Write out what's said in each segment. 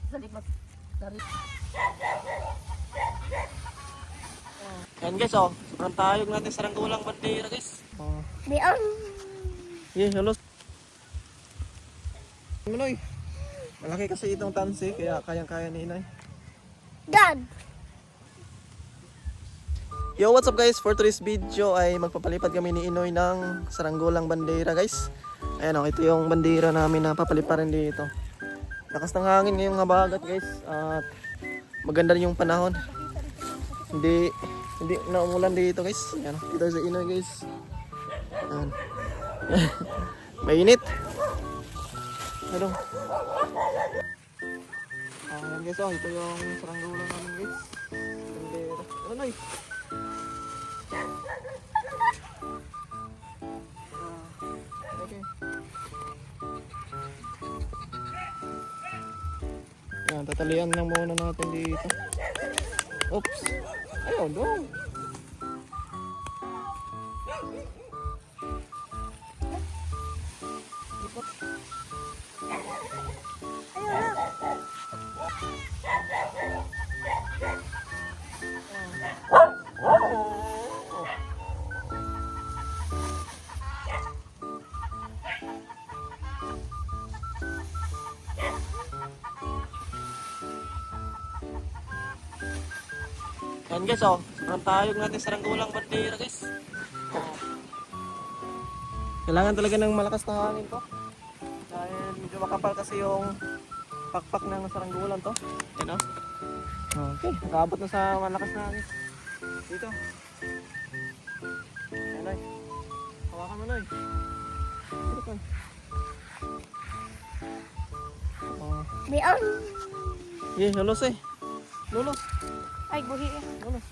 Yan guys, oh. Sobrang tayog natin sa Ranggulang bandera guys. Oh. Diyan. Yeah, halos. Manoy. Malaki kasi itong tansi, kaya kayang-kaya ni inay. Dad. Yo, what's up guys? For today's video ay magpapalipad kami ni Inoy ng Saranggolang bandera guys. Ayan o, ito yung bandera namin na papaliparin dito. Lakas ng hangin ngayong habagat guys. At maganda rin yung panahon. Hindi na umulan dito guys. Ayan o, ito si Inoy guys. Ayan. Mainit. Ano? Ayan guys o, ito yung Saranggolang namin guys. Bandera. Ano Noy? Okay. Yan, tatalian lang muna natin dito. Oops. Ayaw dong. Yan guys, oh. Sobrang tayog natin sa Ranggulang bandera guys. Kailangan talaga ng malakas na hangin to. Dahil medyo makapal kasi yung pakpak ng saranggolan to. Yan oh. Okay, nakaabot na sa malakas na hangin. Dito. Yan Noy. Hawakan mo Noy. Dito ka. Oh. Diyan. Yeah, lulos eh. Lulos. Ay, buhi. Lulos.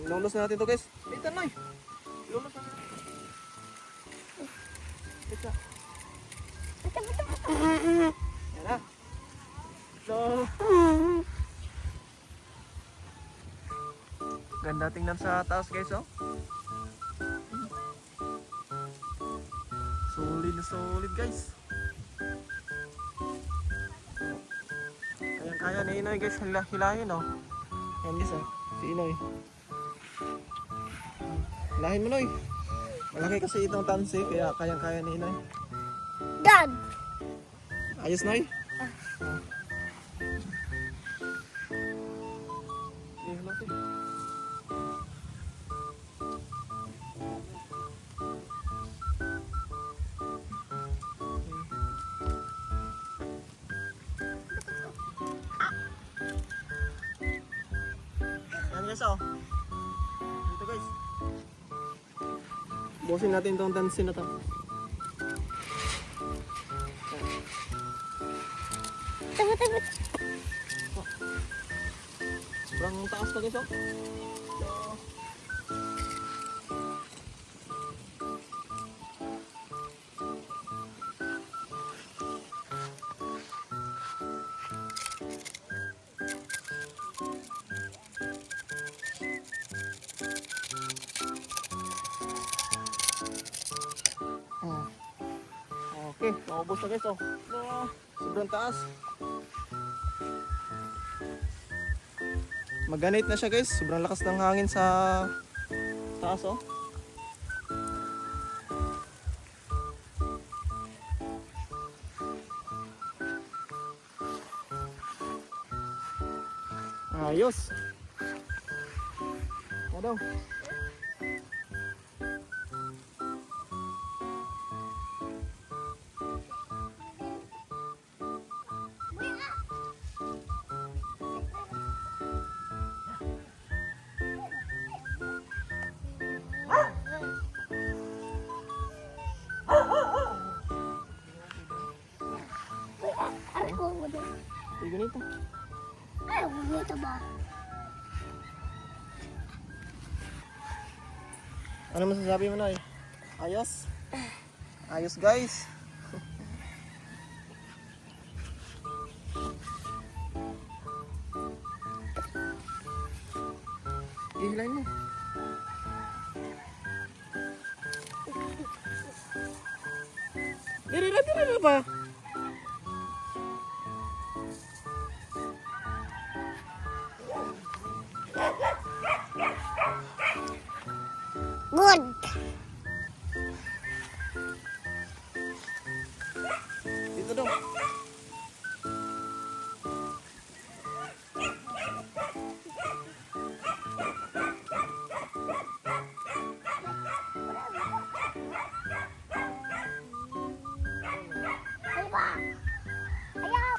Lulos na natin to guys. Dito Noy. Lulos na natin. Dito. Yan na. So. Ganda tingnan sa taas guys oh. Solid na solid guys. Kayang-kaya ni Inoy guys. Hilahin oh. Yan guys oh. Si Inoy. Hilahin mo Noy. Malaki kasi itong tansi, kaya kayang-kaya ni Inoy. Dad. Ayos Noy? Yan guys oh. Dito guys. Busin natin itong tansin na to. Tago. Sobrang taas pa guys oh. Okay, maubos na guys oh. Sobrang taas. Maganit na siya guys. Sobrang lakas ng hangin sa taas oh. Ayos. Ano? Ay, ganito. ay, ganito ba? Ano masasabi mo, Noy? Ayos? Ayos, guys. Ihilayin mo. Dira ba? Good. Dito dong. Diba? Ayaw.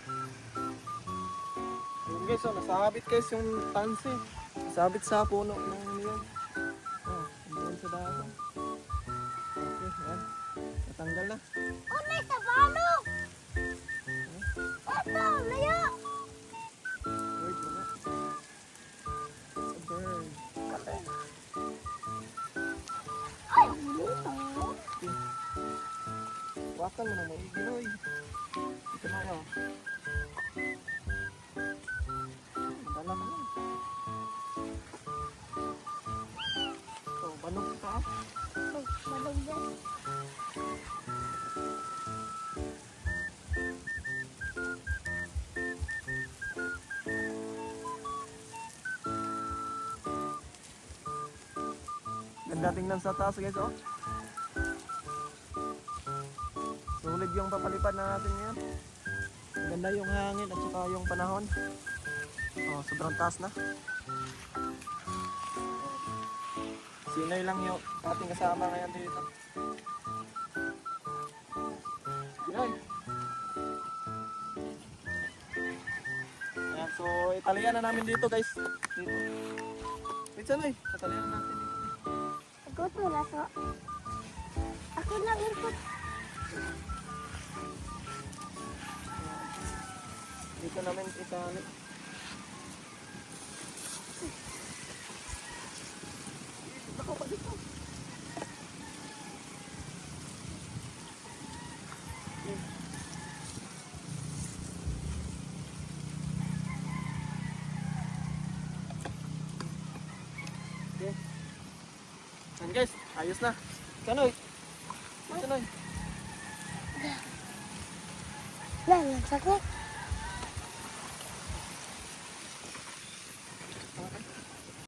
Yun guys, oh, nasabit guys yung tansi. Nasabit sa puno ng yun. Oh, doon sa dagat. Okay, yan. Natanggal na. Unay sa balok. Eto, layo. Wait, wala. It's a bird. Ay, dito. Wakan mo na mo, Ginoy. Dito na yun. Dala ka na. So, banog ka. Ay, balog yan. Ganda tingnan sa taas guys, oh. Sulit yung papalipad na natin ngayon. Ganda yung hangin at saka yung panahon. Oh, sobrang taas na. Sinoy lang yung ating kasama ngayon dito. Sinoy. Ayan, so italian na namin dito guys. Dito. Wait, Sinoy. Italian na natin dito. Ako to, laso. Ako lang irkot. Dito namin itali. Ako pa dito. Okay. Yan guys, ayos na. Kanoy. Kanoy. Lang, sakit.